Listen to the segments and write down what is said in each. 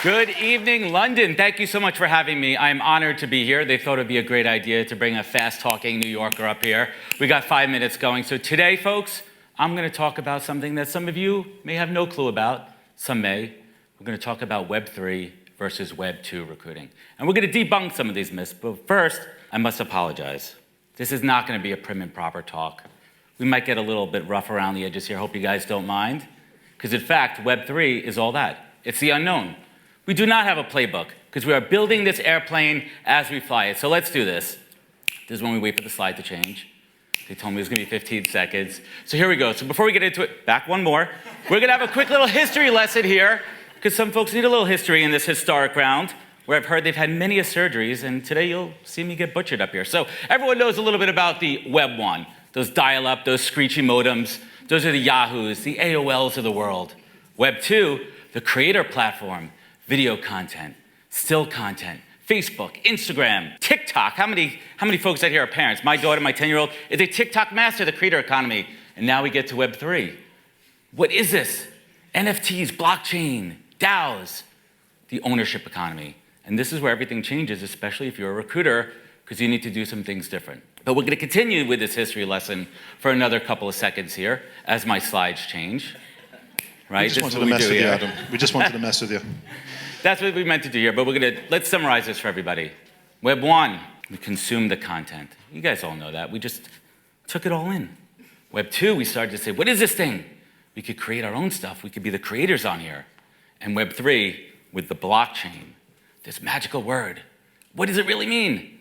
Good evening, London. Thank you so much for having me. I'm honored to be here. They thought it'd be a great idea to bring a fast-talking New Yorker up here. We got 5 minutes going. So today, folks, I'm going to talk about something that some of you may have no clue about. Some may. We're going to talk about Web 3 versus Web 2 recruiting. And we're going to debunk some of these myths. But first, I must apologize. This is not going to be a prim and proper talk. We might get a little bit rough around the edges here. Hope you guys don't mind. Because in fact, Web 3 is all that. It's the unknown. We do not have a playbook because we are building this airplane as we fly it. So let's do this. This is when we wait for the slide to change. They told me it was going to be 15 seconds. So here we go. So before we get into it, back one more. We're going to have a quick little history lesson here because some folks need a little history in this historic round where I've heard they've had many surgeries, and today you'll see me get butchered up here. So everyone knows a little bit about the Web 1, those dial-up, those screechy modems. Those are the Yahoos, the AOLs of the world. Web 2, the creator platform. Video content, still content, Facebook, Instagram, TikTok. How many folks out here are parents? My daughter, my 10-year-old, is a TikTok master, the creator economy. And now we get to Web 3. What is this? NFTs, blockchain, DAOs, the ownership economy. And this is where everything changes, especially if you're a recruiter, because you need to do some things different. But we're going to continue with this history lesson for another couple of seconds here as my slides change. Right? We just wanted to mess with you, Adam. We just wanted to mess with you. That's what we meant to do here, but let's summarize this for everybody. Web 1, we consume the content. You guys all know that. We just took it all in. Web 2, we started to say, what is this thing? We could create our own stuff. We could be the creators on here. And Web 3, with the blockchain, this magical word. What does it really mean?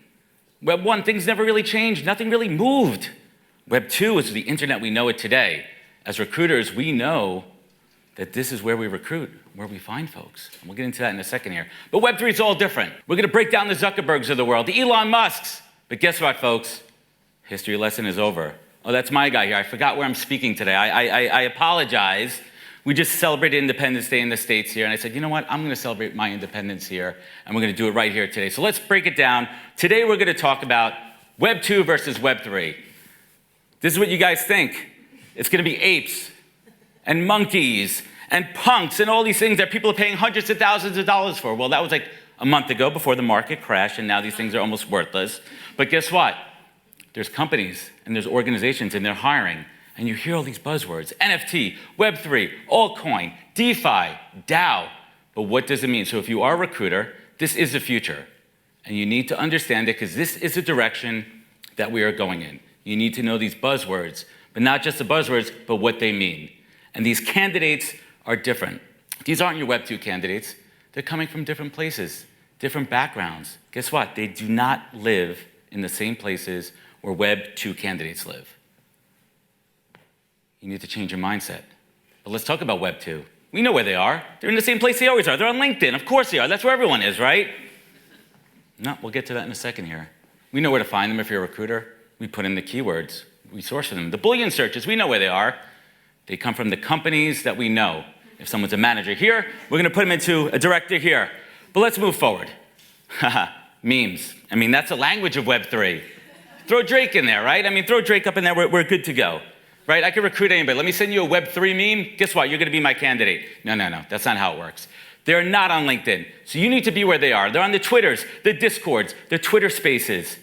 Web 1, things never really changed. Nothing really moved. Web 2 is the internet we know it today. As recruiters, we know that this is where we recruit, where we find folks. And we'll get into that in a second here. But Web 3 is all different. We're going to break down the Zuckerbergs of the world, the Elon Musks. But guess what, folks? History lesson is over. Oh, that's my guy here. I forgot where I'm speaking today. I apologize. We just celebrated Independence Day in the States here. And I said, you know what? I'm going to celebrate my independence here. And we're going to do it right here today. So let's break it down. Today, we're going to talk about Web 2 versus Web 3. This is what you guys think. It's going to be apes and monkeys and punks and all these things that people are paying hundreds of thousands of dollars for. Well, that was like a month ago before the market crashed, and now these things are almost worthless. But guess what? There's companies and there's organizations, and they're hiring. And you hear all these buzzwords: NFT, Web3, altcoin, DeFi, DAO. But what does it mean? So if you are a recruiter, this is the future. And you need to understand it because this is the direction that we are going in. You need to know these buzzwords, but not just the buzzwords, but what they mean. And these candidates are different. These aren't your Web 2 candidates. They're coming from different places, different backgrounds. Guess what? They do not live in the same places where Web 2 candidates live. You need to change your mindset. But let's talk about Web 2. We know where they are. They're in the same place they always are. They're on LinkedIn. Of course they are. That's where everyone is, right? No, we'll get to that in a second here. We know where to find them if you're a recruiter. We put in the keywords. We source for them. The Boolean searches, we know where they are. They come from the companies that we know. If someone's a manager here, we're going to put them into a director here. But let's move forward. Memes. I mean, that's the language of Web 3. Throw Drake in there, right? I mean, throw Drake up in there. We're good to go, right? I can recruit anybody. Let me send you a Web 3 meme. Guess what? You're going to be my candidate. No. That's not how it works. They're not on LinkedIn. So you need to be where they are. They're on the Twitters, the Discords, the Twitter Spaces,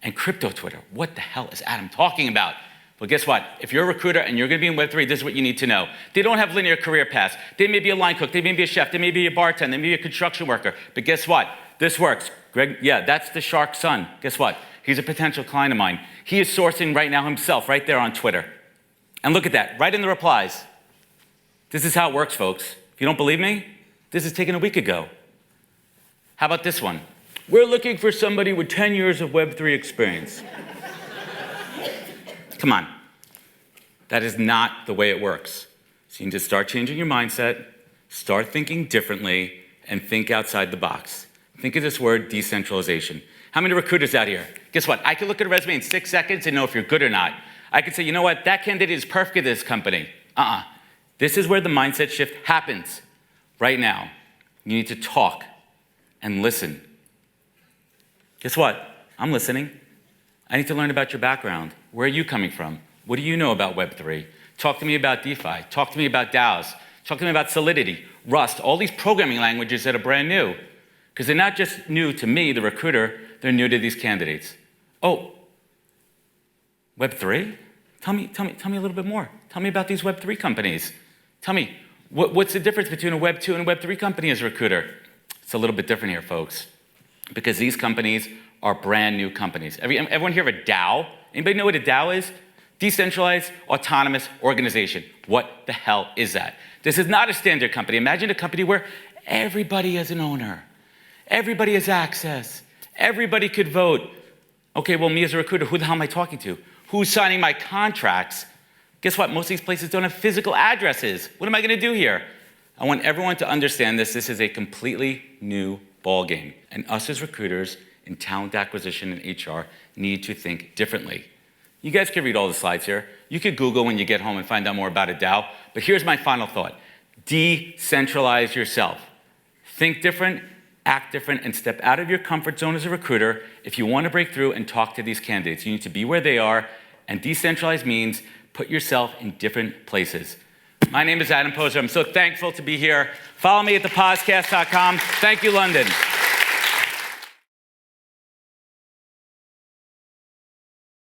and crypto Twitter. What the hell is Adam talking about? Well, guess what? If you're a recruiter and you're going to be in Web 3, this is what you need to know. They don't have linear career paths. They may be a line cook. They may be a chef. They may be a bartender. They may be a construction worker. But guess what? This works. Greg, yeah, that's the shark's son. Guess what? He's a potential client of mine. He is sourcing right now himself right there on Twitter. And look at that, right in the replies. This is how it works, folks. If you don't believe me, this is taken a week ago. How about this one? We're looking for somebody with 10 years of Web 3 experience. Come on. That is not the way it works. So you need to start changing your mindset, start thinking differently, and think outside the box. Think of this word, decentralization. How many recruiters out here? Guess what? I can look at a resume in 6 seconds and know if you're good or not. I can say, you know what? That candidate is perfect at this company. This is where the mindset shift happens right now. You need to talk and listen. Guess what? I'm listening. I need to learn about your background. Where are you coming from? What do you know about Web 3? Talk to me about DeFi. Talk to me about DAOs. Talk to me about Solidity, Rust, all these programming languages that are brand new. Because they're not just new to me, the recruiter, they're new to these candidates. Oh, Web3? Tell me a little bit more. Tell me about these Web3 companies. Tell me, what's the difference between a Web2 and a Web3 company as a recruiter? It's a little bit different here, folks, because these companies are brand new companies. Everyone hear of a DAO? Anybody know what a DAO is? Decentralized Autonomous Organization. What the hell is that? This is not a standard company. Imagine a company where everybody is an owner. Everybody has access. Everybody could vote. Okay, well, me as a recruiter, who the hell am I talking to? Who's signing my contracts? Guess what? Most of these places don't have physical addresses. What am I going to do here? I want everyone to understand this. This is a completely new ballgame. And us as recruiters in talent acquisition and HR need to think differently. You guys can read all the slides here. You could Google when you get home and find out more about a DAO. But here's my final thought. Decentralize yourself. Think different, act different, and step out of your comfort zone as a recruiter. If you want to break through and talk to these candidates, you need to be where they are. And decentralize means put yourself in different places. My name is Adam Posner. I'm so thankful to be here. Follow me at thepodcast.com. Thank you, London.